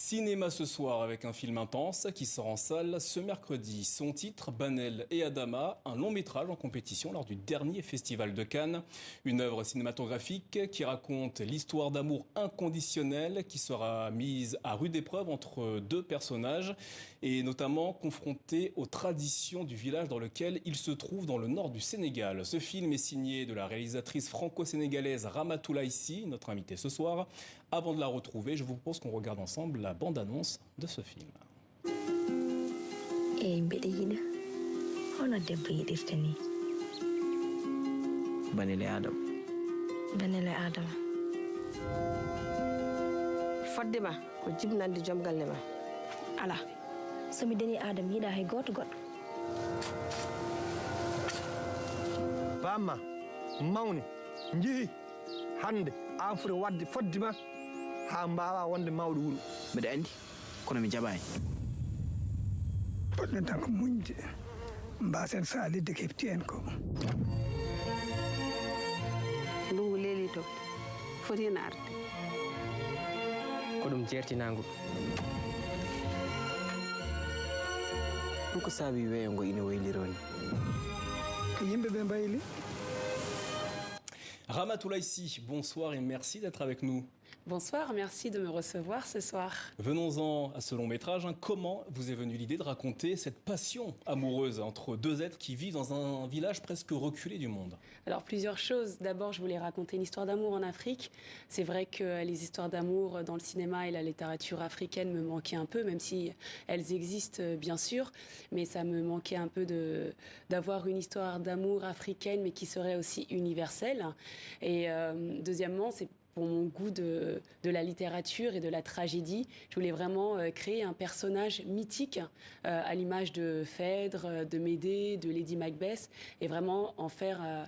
Cinéma ce soir avec un film intense qui sort en salle ce mercredi. Son titre, Banel et Adama, un long métrage en compétition lors du dernier festival de Cannes. Une œuvre cinématographique qui raconte l'histoire d'amour inconditionnel qui sera mise à rude épreuve entre deux personnages et notamment confrontés aux traditions du village dans lequel il se trouve dans le nord du Sénégal. Ce film est signé de la réalisatrice franco-sénégalaise Ramatoulaye Sy, notre invitée ce soir. Avant de la retrouver, je vous propose qu'on regarde ensemble la bande-annonce de ce film. Banel et Adam. Banel et Adam. Faddima ko jibnande joom galle ma ala somi deni Adam yiɗa hay goto goɗɗo Bamma mawni jeehi hande an foti wadde foddima ha mbawa wonde mawɗo wuuro mbeɗa andi kono mi jaɓani poɗɗen tan ko muñde mbasen salidde ko hefti en ko ndungu leeli to foti hen arde ko ɗum jertinago ɗum ko saabi weeyo ngo ina waylironi ko yimɓe ɓe mbayli. Ramatoulaye Sy, bonsoir et merci d'être avec nous. Bonsoir, merci de me recevoir ce soir. Venons-en à ce long métrage. Comment vous est venue l'idée de raconter cette passion amoureuse entre deux êtres qui vivent dans un village presque reculé du monde? Alors plusieurs choses. D'abord, je voulais raconter une histoire d'amour en Afrique. C'est vrai que les histoires d'amour dans le cinéma et la littérature africaine me manquaient un peu, même si elles existent bien sûr. Mais ça me manquait un peu d'avoir une histoire d'amour africaine, mais qui serait aussi universelle. Et deuxièmement, c'est pour mon goût de la littérature et de la tragédie. Je voulais vraiment créer un personnage mythique à l'image de Phèdre, de Médée, de Lady Macbeth, et vraiment en faire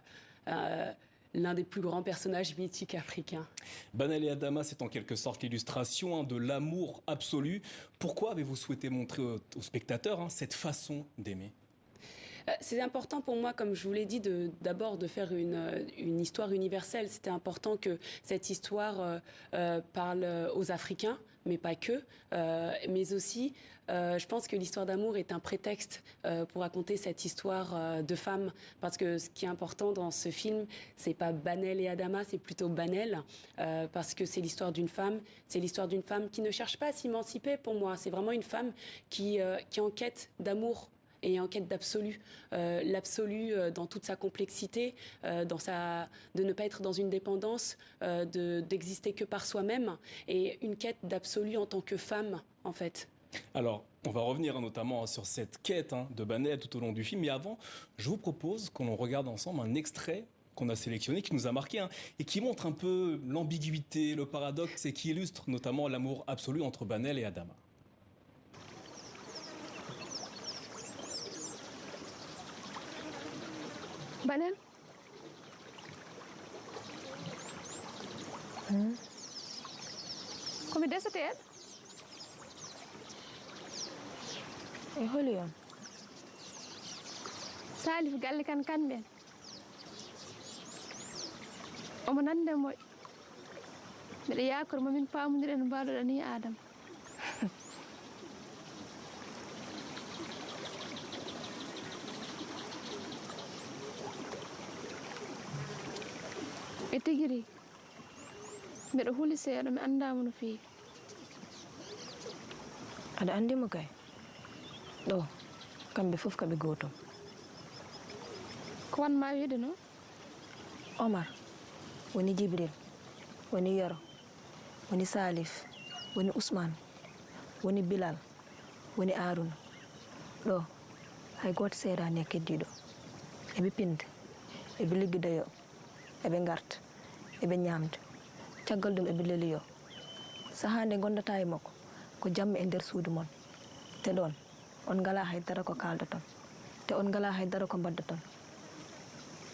l'un des plus grands personnages mythiques africains. Banel et Adama, c'est en quelque sorte l'illustration de l'amour absolu. Pourquoi avez-vous souhaité montrer aux spectateurs cette façon d'aimer ? C'est important pour moi, comme je vous l'ai dit, d'abord de faire une histoire universelle. C'était important que cette histoire parle aux Africains, mais pas que. Mais aussi, je pense que l'histoire d'amour est un prétexte pour raconter cette histoire de femmes. Parce que ce qui est important dans ce film, c'est pas Banel et Adama, c'est plutôt Banel. Parce que c'est l'histoire d'une femme. C'est l'histoire d'une femme qui ne cherche pas à s'émanciper pour moi. C'est vraiment une femme qui est en quête d'amour et en quête d'absolu. L'absolu dans toute sa complexité, de ne pas être dans une dépendance, d'exister que par soi-même, et une quête d'absolu en tant que femme, en fait. Alors, on va revenir notamment sur cette quête de Banel tout au long du film, mais avant, je vous propose qu'on regarde ensemble un extrait qu'on a sélectionné, qui nous a marqué, et qui montre un peu l'ambiguïté, le paradoxe, et qui illustre notamment l'amour absolu entre Banel et Adama. Banel komi deseteɗo e holi on Salif galle kan kamɓen omo nande moƴƴo mbiɗa yakoro mamin pamodiren no mbaɗoɗa ni Adama e tigiri mbeɗa huuli seeɗa mi andama no feewi aɗa andimo kay ɗo kamɓe fof kaɓe gotom ko wanma wiide noon Omar woni Djibril woni Yoro woni Salif woni Ousmane woni Bilal woni Aruna ɗo hay goto seedani e keddiɗo eɓe pinda eɓe liggidoyo eɓe garta eɓe ñamda caggal ɗum eɓe leliyo saaha nde gondata e makko ko jamma e nder suudu mon te ɗon on ngala haydara ko kalda ton te on ngala haydara ko mbadda ton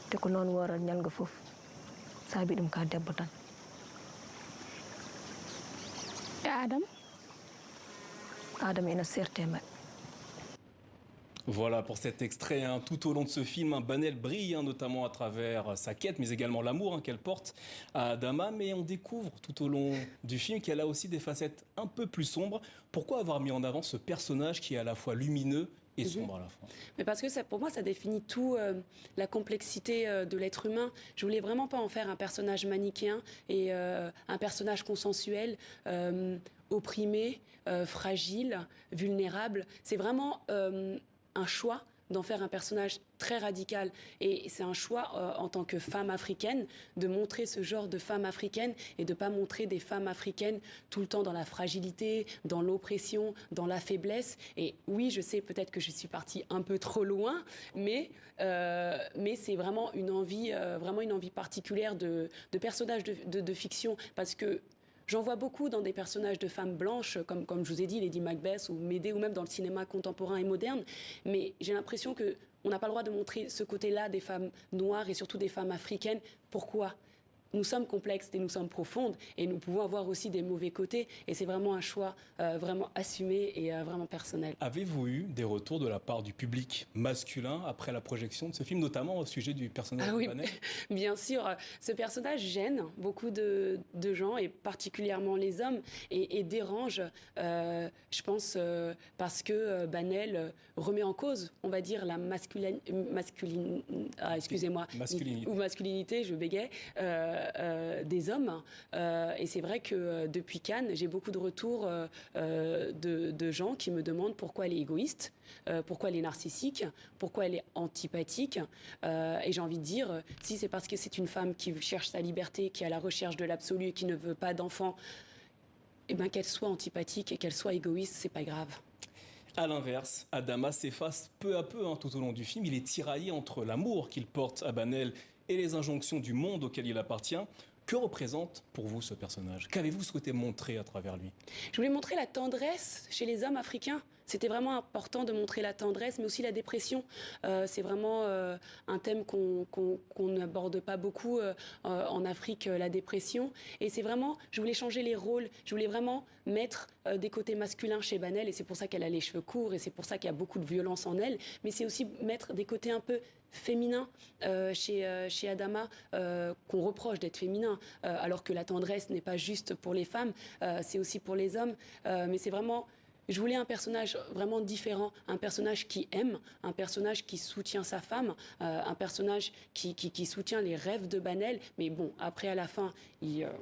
te ko noon worat ñalga fof saabi ɗum ka debbo tan e Adama Adama ina serte maɓɓe. Voilà pour cet extrait. Tout au long de ce film, Banel brille, notamment à travers sa quête, mais également l'amour qu'elle porte à Adama. Mais on découvre tout au long du film qu'elle a aussi des facettes un peu plus sombres. Pourquoi avoir mis en avant ce personnage qui est à la fois lumineux et sombre à la fois? Mais parce que pour moi, ça définit tout la complexité de l'être humain. Je voulais vraiment pas en faire un personnage manichéen et un personnage consensuel, opprimé, fragile, vulnérable. C'est vraiment un choix d'en faire un personnage très radical. Et c'est un choix en tant que femme africaine de montrer ce genre de femme africaine et de ne pas montrer des femmes africaines tout le temps dans la fragilité, dans l'oppression, dans la faiblesse. Et oui, je sais peut-être que je suis partie un peu trop loin, mais c'est vraiment une envie particulière de personnage de fiction, parce que j'en vois beaucoup dans des personnages de femmes blanches, comme je vous ai dit, Lady Macbeth ou Médée, ou même dans le cinéma contemporain et moderne. Mais j'ai l'impression qu'on n'a pas le droit de montrer ce côté-là des femmes noires et surtout des femmes africaines. Pourquoi ? Nous sommes complexes et nous sommes profondes et nous pouvons avoir aussi des mauvais côtés. Et c'est vraiment un choix vraiment assumé et vraiment personnel. Avez-vous eu des retours de la part du public masculin après la projection de ce film, notamment au sujet du personnage de Banel ? Bien sûr, ce personnage gêne beaucoup de gens et particulièrement les hommes et dérange, je pense, parce que Banel remet en cause, on va dire, la masculinité, je bégayais, des hommes. Et c'est vrai que depuis Cannes, j'ai beaucoup de retours de gens qui me demandent pourquoi elle est égoïste, pourquoi elle est narcissique, pourquoi elle est antipathique. Et j'ai envie de dire, si c'est parce que c'est une femme qui cherche sa liberté, qui est à la recherche de l'absolu et qui ne veut pas d'enfants, eh ben, qu'elle soit antipathique et qu'elle soit égoïste, c'est pas grave. À l'inverse, Adama s'efface peu à peu tout au long du film. Il est tiraillé entre l'amour qu'il porte à Banel et les injonctions du monde auquel il appartient. Que représente pour vous ce personnage? Qu'avez-vous souhaité montrer à travers lui? Je voulais montrer la tendresse chez les hommes africains. C'était vraiment important de montrer la tendresse, mais aussi la dépression. C'est vraiment un thème qu'on n'aborde pas beaucoup en Afrique, la dépression. Et c'est vraiment, je voulais changer les rôles. Je voulais vraiment mettre des côtés masculins chez Banel, et c'est pour ça qu'elle a les cheveux courts, et c'est pour ça qu'il y a beaucoup de violence en elle. Mais c'est aussi mettre des côtés un peu féminin chez Adama, qu'on reproche d'être féminin, alors que la tendresse n'est pas juste pour les femmes, c'est aussi pour les hommes. Mais c'est vraiment... Je voulais un personnage vraiment différent, un personnage qui aime, un personnage qui soutient sa femme, un personnage qui soutient les rêves de Banel. Mais bon, après, à la fin,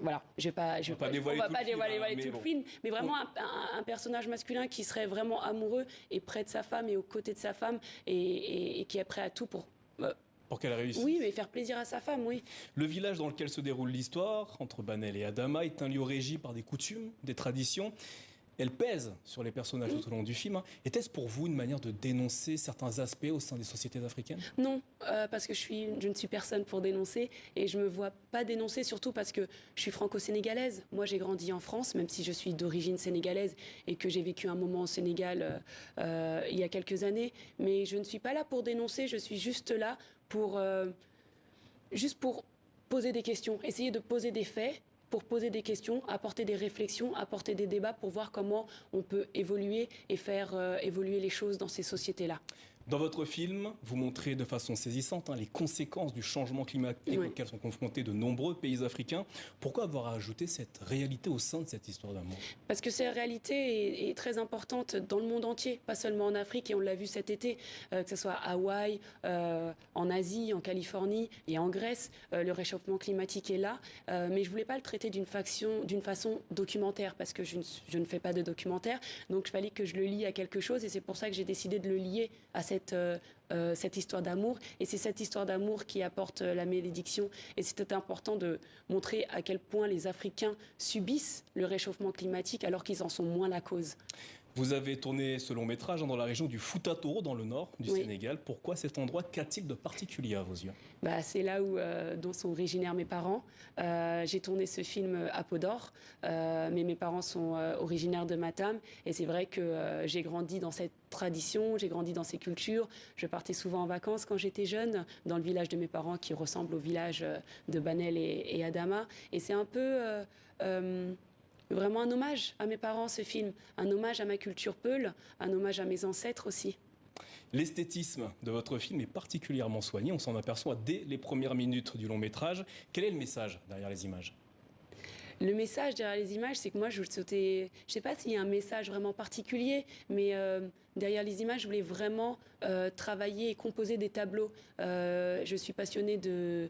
voilà, on va pas dévoiler tout le film, mais vraiment un personnage masculin qui serait vraiment amoureux et près de sa femme et aux côtés de sa femme et qui est prêt à tout pour qu'elle réussisse. Oui, mais faire plaisir à sa femme, oui. Le village dans lequel se déroule l'histoire, entre Banel et Adama, est un lieu régi par des coutumes, des traditions. Elle pèse sur les personnages tout au long du film. Était-ce pour vous une manière de dénoncer certains aspects au sein des sociétés africaines? Non, parce que je ne suis personne pour dénoncer et je ne me vois pas dénoncer, surtout parce que je suis franco-sénégalaise. Moi, j'ai grandi en France, même si je suis d'origine sénégalaise et que j'ai vécu un moment au Sénégal il y a quelques années. Mais je ne suis pas là pour dénoncer, je suis juste là pour poser des questions, essayer de poser des faits, pour poser des questions, apporter des réflexions, apporter des débats pour voir comment on peut évoluer et faire évoluer les choses dans ces sociétés-là. Dans votre film, vous montrez de façon saisissante les conséquences du changement climatique auquel sont confrontés de nombreux pays africains. Pourquoi avoir ajouté cette réalité au sein de cette histoire d'amour? Parce que cette réalité est très importante dans le monde entier, pas seulement en Afrique, et on l'a vu cet été, que ce soit à Hawaï, en Asie, en Californie et en Grèce. Le réchauffement climatique est là, mais je voulais pas le traiter d'une façon documentaire, parce que je ne fais pas de documentaire, donc il fallait que je le lie à quelque chose, et c'est pour ça que j'ai décidé de le lier à cette histoire d'amour. Et c'est cette histoire d'amour qui apporte la malédiction. Et c'était important de montrer à quel point les Africains subissent le réchauffement climatique alors qu'ils en sont moins la cause. Vous avez tourné ce long métrage dans la région du Fouta Toro, dans le nord du Sénégal. Pourquoi cet endroit? Qu'a-t-il de particulier à vos yeux? C'est là dont sont originaires mes parents. J'ai tourné ce film à Podor, mais mes parents sont originaires de Matam. Et c'est vrai que j'ai grandi dans cette tradition, j'ai grandi dans ces cultures. Je partais souvent en vacances quand j'étais jeune, dans le village de mes parents qui ressemble au village de Banel et Adama. Et c'est un peu... vraiment un hommage à mes parents, ce film. Un hommage à ma culture peul, un hommage à mes ancêtres aussi. L'esthétisme de votre film est particulièrement soigné, on s'en aperçoit dès les premières minutes du long métrage. Quel est le message derrière les images ? Le message derrière les images, c'est que moi, je ne sais pas s'il y a un message vraiment particulier, mais derrière les images, je voulais vraiment travailler et composer des tableaux. Je suis passionnée de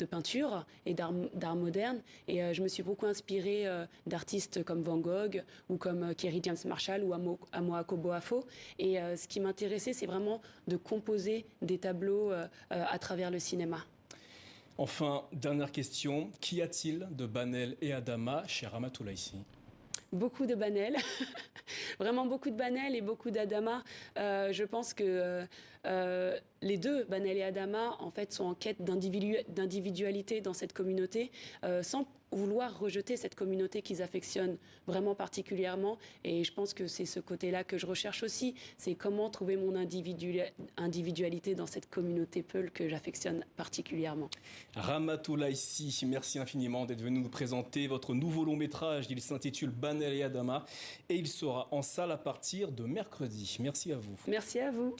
peinture et d'art moderne, et je me suis beaucoup inspirée d'artistes comme Van Gogh ou comme Kerry James Marshall ou Amoako Boafo. Et ce qui m'intéressait, c'est vraiment de composer des tableaux à travers le cinéma. Enfin, dernière question, qu'y a-t-il de Banel et Adama chez Ramatoulaye Sy ? Beaucoup de Banel, vraiment beaucoup de Banel et beaucoup d'Adama. Je pense que les deux, Banel et Adama, en fait, sont en quête d'individualité dans cette communauté, sans vouloir rejeter cette communauté qu'ils affectionnent vraiment particulièrement. Et je pense que c'est ce côté-là que je recherche aussi, c'est comment trouver mon individualité dans cette communauté Peul que j'affectionne particulièrement. Ramatoulaye Sy, merci infiniment d'être venu nous présenter votre nouveau long métrage. Il s'intitule Banel et Adama et il sera en salle à partir de mercredi. Merci à vous. Merci à vous.